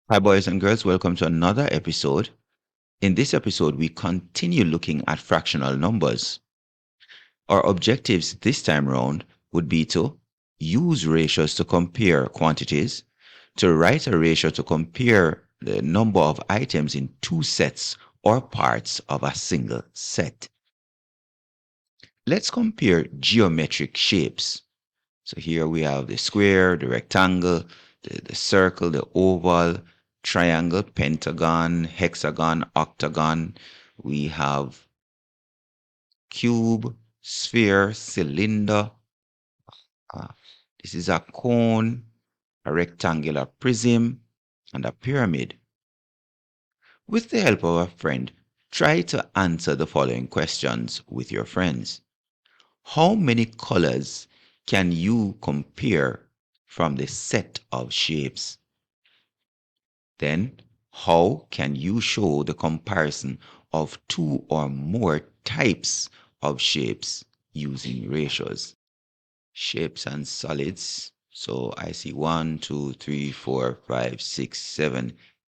Hi, boys and girls. Welcome to another episode. In this episode, we continue looking at fractional numbers. Our objectives this time around would be to use ratios to compare quantities, to write a ratio to compare the number of items in two sets or parts of a single set. Let's compare geometric shapes. So here we have the square, the rectangle, the circle, the oval, triangle, pentagon, hexagon, octagon. We have cube, sphere, cylinder. Uh, this is a cone, a rectangular prism, and a pyramid. With the help of a friend, try to answer the following questions with your friends. How many colors can you compare from the set of shapes? Then, how can you show the comparison of two or more types of shapes using ratios? Shapes and solids. So I see 1, 2, 3, 4, 5, 6, 7,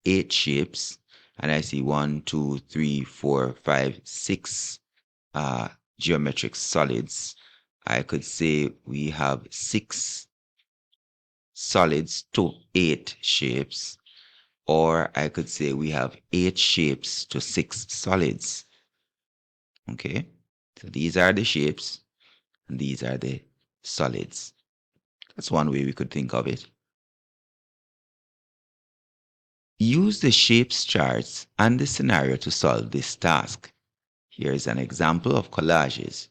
8 shapes. And I see 1, 2, 3, 4, 5, 6 geometric solids. I could say we have 6 solids to 8 shapes. Or I could say we have 8 shapes to 6 solids. Okay, so these are the shapes and these are the solids. That's one way we could think of it. Use the shapes charts and the scenario to solve this task. Here is an example of collages.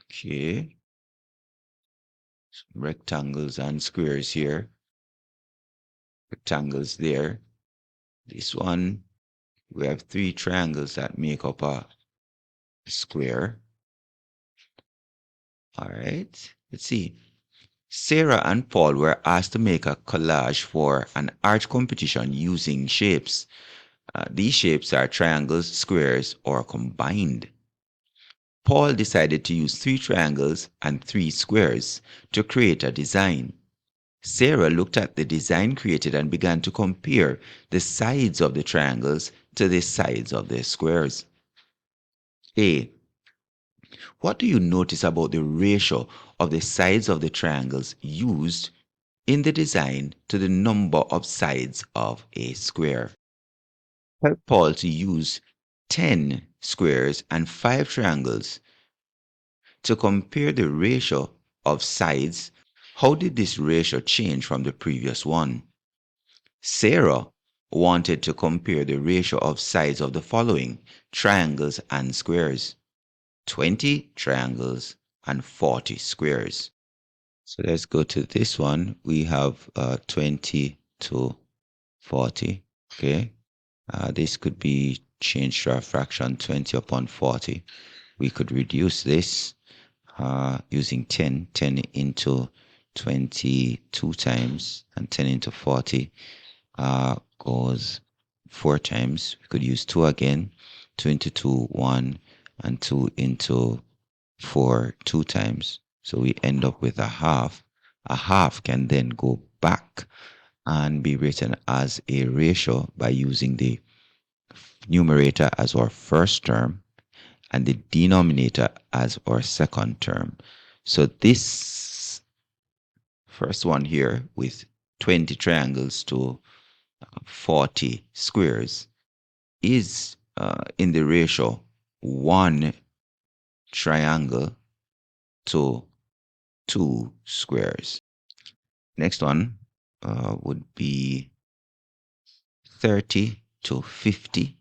Okay, some rectangles and squares here. Rectangles there. This one, we have 3 triangles that make up a square. All right, let's see. Sarah and Paul were asked to make a collage for an art competition using shapes. These shapes are triangles, squares, or combined. Paul decided to use 3 triangles and 3 squares to create a design. Sarah looked at the design created and began to compare the sides of the triangles to the sides of the squares. A. What do you notice about the ratio of the sides of the triangles used in the design to the number of sides of a square? Help Paul to use 10 squares and 5 triangles to compare the ratio of sides. How did this ratio change from the previous one? Sarah wanted to compare the ratio of sides of the following triangles and squares: 20 triangles and 40 squares. So let's go to this one. We have 20 to 40. Okay. This could be changed to a fraction 20 upon 40. We could reduce this using 10. 10 into 22 times and 10 into 40 goes 4 times. We could use 2 again. 2 into 2, 1, and 2 into 4, 2 times. So we end up with a half. A half can then go back and be written as a ratio by using the numerator as our first term and the denominator as our second term. So this first one here with 20 triangles to 40 squares is in the ratio 1 triangle to 2 squares. Next one would be 30 to 50.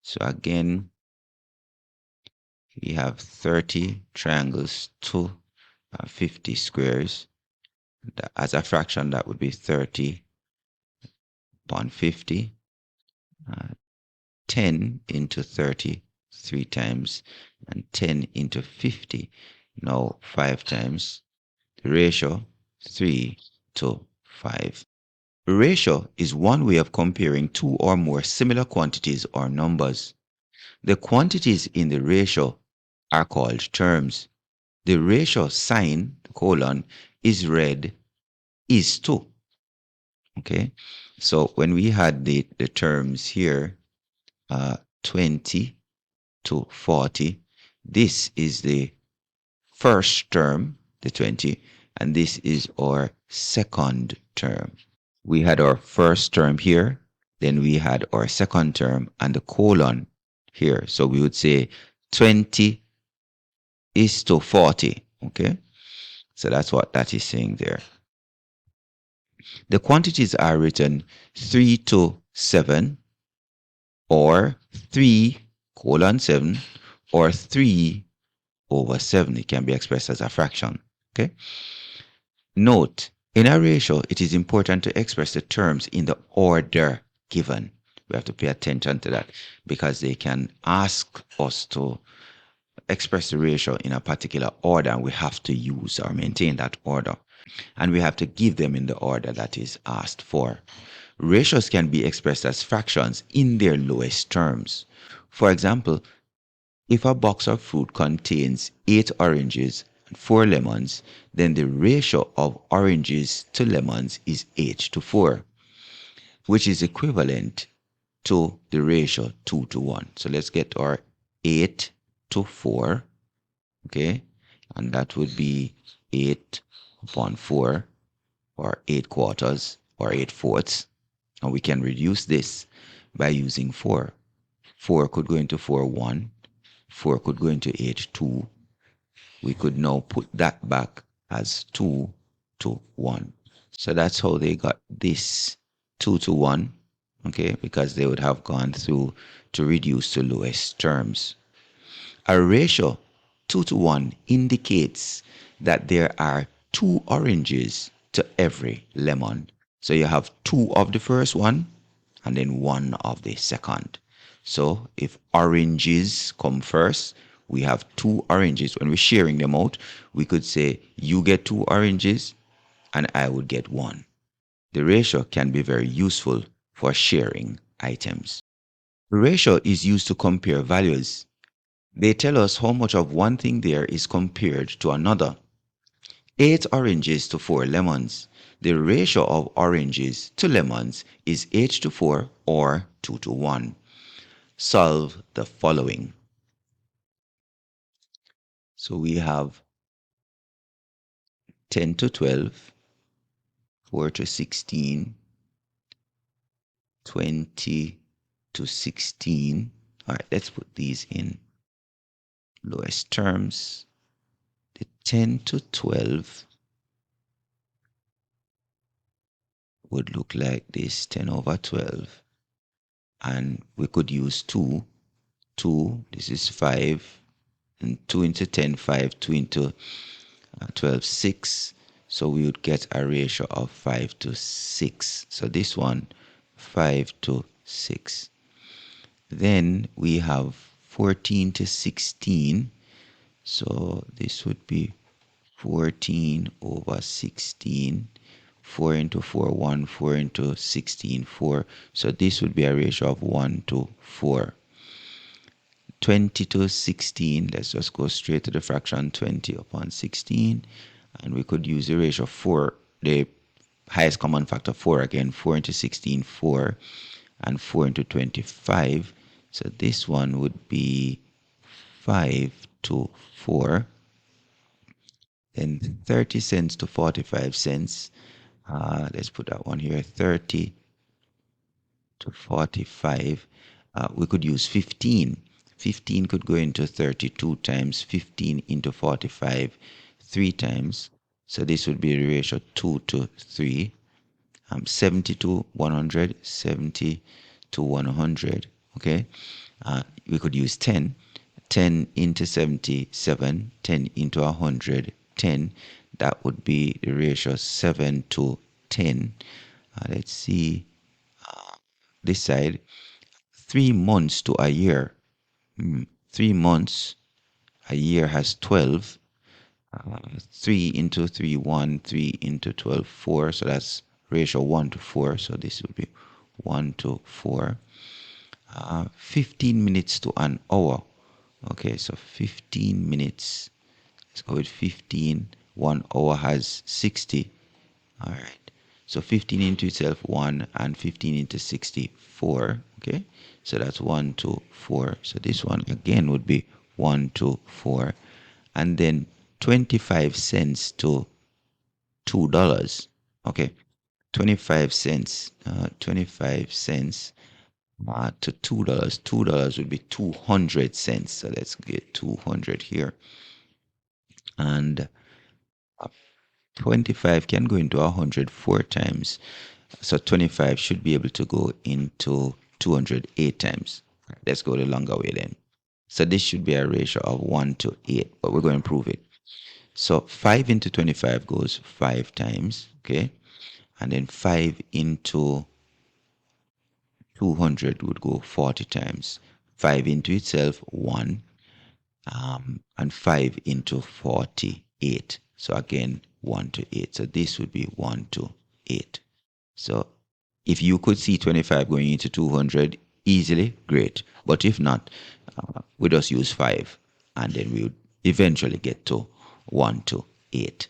So again, we have 30 triangles to 50 squares. As a fraction, that would be 30 upon 50. 10 into 30 3 times, and 10 into 50 now 5 times. The ratio 3 to 5. A ratio is one way of comparing two or more similar quantities or numbers. The quantities in the ratio are called terms. The ratio sign, colon, is read is to. Okay, so when we had the terms here, 20 to 40, this is the first term, the 20, and this is our second term. We had our first term here, then we had our second term and the colon here. So we would say 20 is to 40. Okay, so that's what that is saying there. The quantities are written 3 to 7 or 3 colon 7 or 3 over 7. It can be expressed as a fraction. Okay. Note, in a ratio, it is important to express the terms in the order given. We have to pay attention to that because they can ask us to express the ratio in a particular order, and we have to use or maintain that order. And we have to give them in the order that is asked for. Ratios can be expressed as fractions in their lowest terms. For example, if a box of fruit contains 8 oranges and 4 lemons, then the ratio of oranges to lemons is 8 to 4, which is equivalent to the ratio 2 to 1. So let's get our 8 to 4, okay? And that would be 8 upon 4, or 8 quarters, or 8 fourths. And we can reduce this by using 4. 4 could go into 4, 1. 4 could go into 8, 2. We could now put that back as 2 to 1. So that's how they got this 2 to 1, okay, because they would have gone through to reduce to lowest terms. A ratio 2 to 1 indicates that there are 2 oranges to every lemon. So you have 2 of the first one and then 1 of the second. So if oranges come first, we have 2 oranges. When we're sharing them out, we could say you get 2 oranges and I would get 1. The ratio can be very useful for sharing items. The ratio is used to compare values. They tell us how much of one thing there is compared to another. 8 oranges to 4 lemons. The ratio of oranges to lemons is 8 to 4 or 2 to 1. Solve the following. So we have 10 to 12, 4 to 16, 20 to 16. All right, let's put these in lowest terms. The 10 to 12 would look like this, 10 over 12. And we could use 2. 2, this is 5. And 2 into 10, 5. 2 into 12, 6. So we would get a ratio of 5 to 6. So this one, 5 to 6. Then we have 14 to 16. So this would be 14 over 16. 4 into 4, 1. 4 into 16, 4. So this would be a ratio of 1 to 4. 20 to 16, let's just go straight to the fraction 20 upon 16. And we could use the ratio 4, the highest common factor 4 again. 4 into 16, 4. And 4 into 25. So this one would be 5 to 4. Then 30 cents to 45 cents. Let's put that one here, 30 to 45. We could use 15. 15 could go into 32 times, 15 into 45, 3 times. So this would be the ratio 2 to 3. 70 to 100, 70 to 100. Okay. We could use 10. 10 into 77, 10 into 100, 10. That would be the ratio 7 to 10. Let's see this side. 3 months to a year. 3 months, a year has 12. 3 into 3, 1. 3 into 12, 4. So that's ratio 1 to 4. So this would be 1 to 4. 15 minutes to an hour. Okay, so 15 minutes. Let's go with 15. 1 hour has 60. All right. So 15 into itself 1 and 15 into 60 4. Okay, so that's 1 2 4. So this one again would be 1 2 4, and then 25 cents to $2. Okay, 25 cents, 25 cents to $2. $2 would be 200 cents. So let's get 200 here, and 25 can go into 100 4 times. So 25 should be able to go into 208 times. Let's go the longer way then. So this should be a ratio of 1 to 8, but we're going to improve it. So 5 into 25 goes 5 times, okay? And then 5 into 200 would go 40 times. 5 into itself, 1, and 5 into 48. So again, 1 to 8. So this would be 1 to 8. So if you could see 25 going into 200 easily, great. But if not, we just use 5, and then we would eventually get to 1 to 8.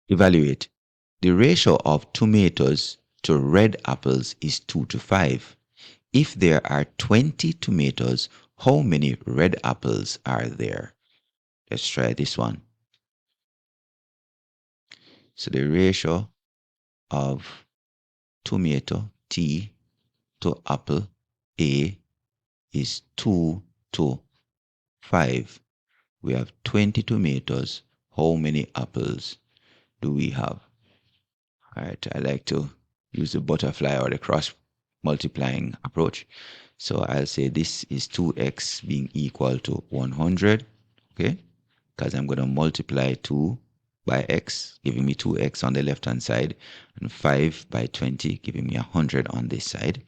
Evaluate. The ratio of tomatoes to red apples is 2 to 5. If there are 20 tomatoes, how many red apples are there? Let's try this one. So the ratio of tomato, T, to apple, A, is 2 to 5. We have 20 tomatoes. How many apples do we have? All right, I like to use the butterfly or the cross multiplying approach. So I'll say this is 2x being equal to 100, okay? Because I'm going to multiply 2 by x, giving me 2x on the left-hand side, and 5 by 20, giving me 100 on this side.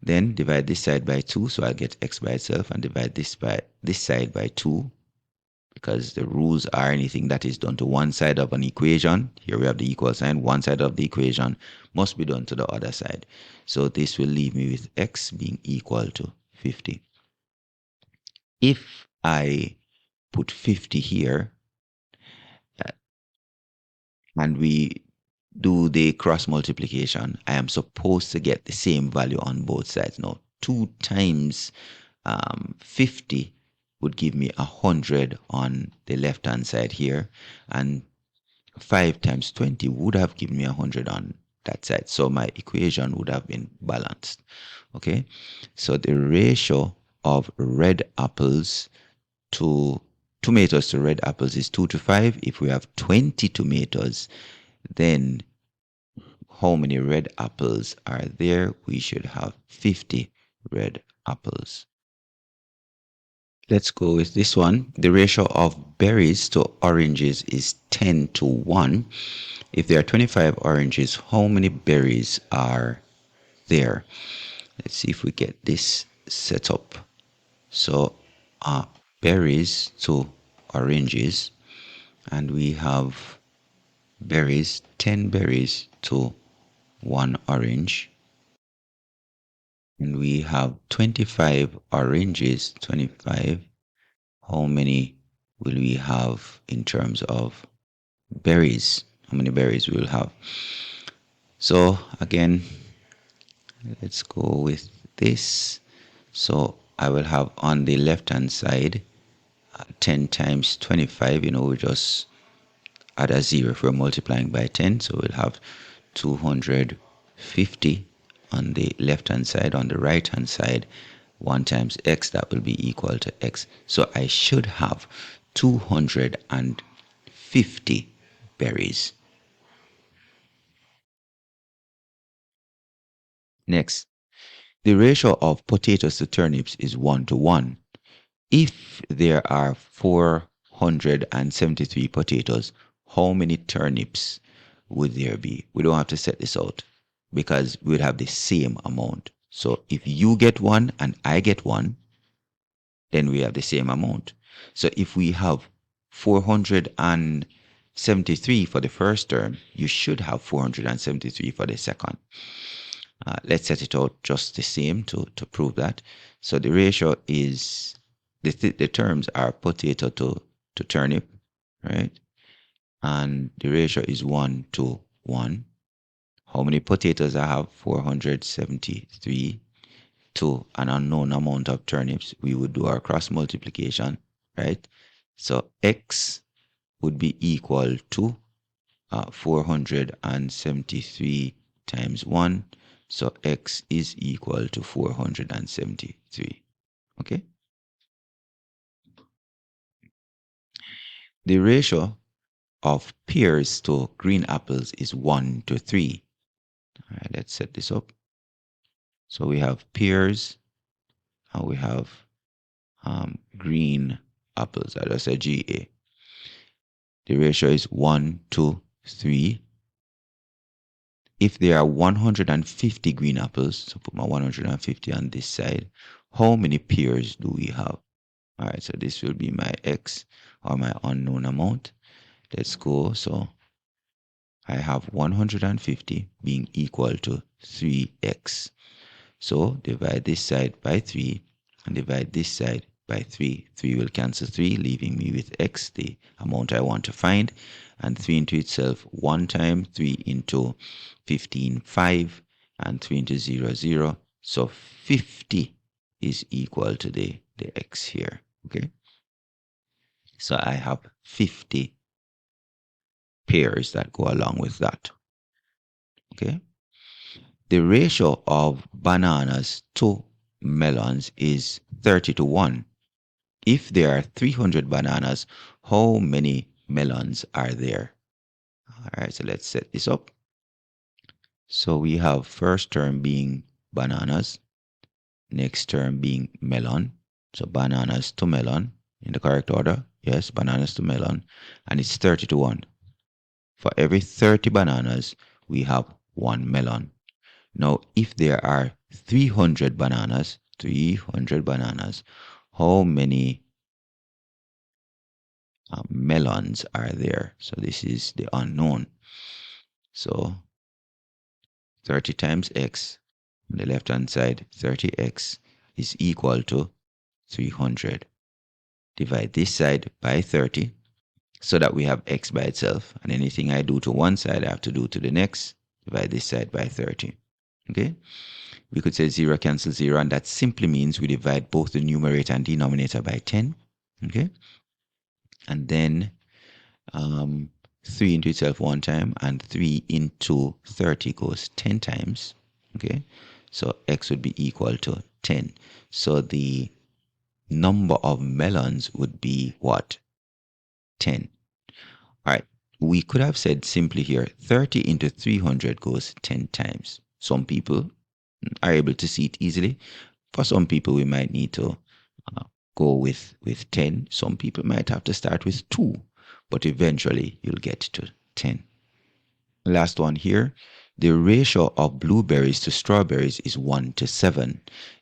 Then divide this side by 2, so I'll get x by itself, and divide this side by 2, because the rules are anything that is done to one side of an equation. Here we have the equal sign. One side of the equation must be done to the other side. So this will leave me with x being equal to 50. If I put 50 here, and we do the cross multiplication, I am supposed to get the same value on both sides. Now, 2 times 50 would give me 100 on the left hand side here, and 5 times 20 would have given me 100 on that side. So my equation would have been balanced. Okay, so the ratio of red apples to tomatoes to red apples is 2 to 5. If we have 20 tomatoes, then how many red apples are there? We should have 50 red apples. Let's go with this one. The ratio of berries to oranges is 10 to 1. If there are 25 oranges, how many berries are there? Let's see if we get this set up. So berries to oranges, and we have berries, 10 berries to 1 orange, and we have 25 oranges. 25, how many will we have in terms of berries? How many berries we will have? So again, let's go with this. So I will have on the left hand side 10 times 25. We just add a 0 if we're multiplying by 10. So we'll have 250 on the left hand side. On the right hand side, 1 times x, that will be equal to x. So I should have 250 berries. Next, the ratio of potatoes to turnips is 1 to 1. If there are 473 potatoes, how many turnips would there be? We don't have to set this out because we would have the same amount. So if you get 1 and I get 1, then we have the same amount. So if we have 473 for the first term, you should have 473 for the second. Let's set it out just the same to prove that. So the ratio is, the terms are potato to turnip, right? and the ratio is 1 to 1. How many potatoes I have? 473 to an unknown amount of turnips. We would do our cross multiplication, right? So x would be equal to 473 times 1. So x is equal to 473. Okay? The ratio of pears to green apples is 1 to 3. All right, let's set this up. So we have pears and we have green apples. I just said GA. The ratio is 1 to 3. If there are 150 green apples, so put my 150 on this side, how many pears do we have? All right, so this will be my x, or my unknown amount. Let's go. So I have 150 being equal to 3x. So divide this side by 3 and divide this side by 3. 3 will cancel 3, leaving me with x, the amount I want to find. And 3 into itself 1 time, 3 into 15, 5, and 3 into 0, 0. So 50 is equal to the x here. Okay. So I have 50 pears that go along with that. Okay. The ratio of bananas to melons is 30 to 1. If there are 300 bananas, how many melons are there? All right, so let's set this up. So we have first term being bananas, next term being melon. So bananas to melon in the correct order. Yes, bananas to melon. And it's 30 to 1. For every 30 bananas, we have 1 melon. Now, if there are 300 bananas, how many melons are there? So this is the unknown. So 30 times x on the left hand side, 30x is equal to 300. Divide this side by 30 so that we have x by itself. And anything I do to one side, I have to do to the next. Divide this side by 30. Okay? We could say 0 cancels 0, and that simply means we divide both the numerator and denominator by 10. Okay? And then 3 into itself 1 time, and 3 into 30 goes 10 times. Okay? So x would be equal to 10. So the number of melons would be what? 10. All right. We could have said simply here 30 into 300 goes 10 times. Some people are able to see it easily. For some people, we might need to go with 10. Some people might have to start with 2, but eventually you'll get to 10. Last one here. The ratio of blueberries to strawberries is 1 to 7.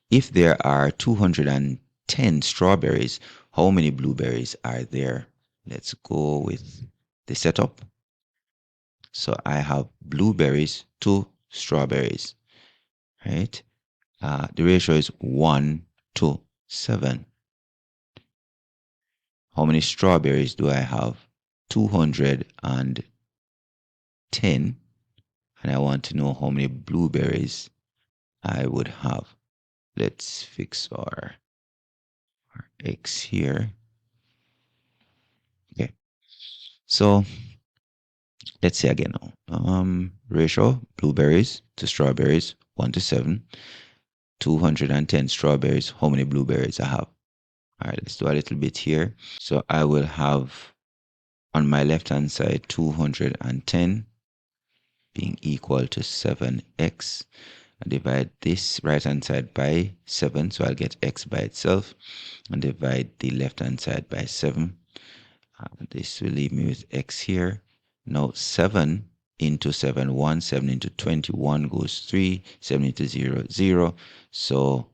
If there are 210 strawberries, how many blueberries are there? Let's go with the setup. So I have blueberries to strawberries, right? The ratio is 1 to 7. How many strawberries do I have? 210. And I want to know how many blueberries I would have. Let's fix our x here. Okay. So let's say again now. Ratio blueberries to strawberries 1 to 7. 210 strawberries. How many blueberries I have? All right, let's do a little bit here. So I will have on my left hand side 210 being equal to 7x. I divide this right hand side by 7, so I'll get x by itself, and divide the left hand side by 7. This will leave me with x here. Now 7 into 7, 1, 7 into 21 goes 3, 7 into 0, 0. So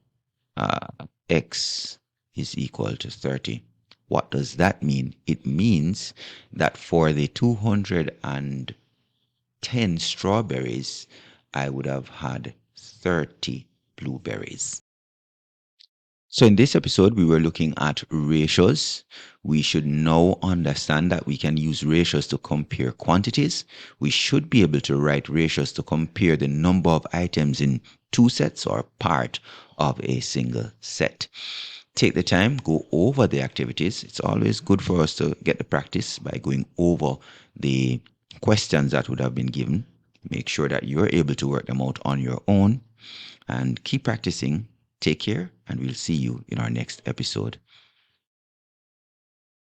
x is equal to 30. What does that mean? It means that for the 210 strawberries, I would have had 30 blueberries. So, in this episode, we were looking at ratios. We should now understand that we can use ratios to compare quantities. We should be able to write ratios to compare the number of items in two sets or part of a single set. Take the time, go over the activities. It's always good for us to get the practice by going over the questions that would have been given. Make sure that you're able to work them out on your own and keep practicing. Take care, and we'll see you in our next episode.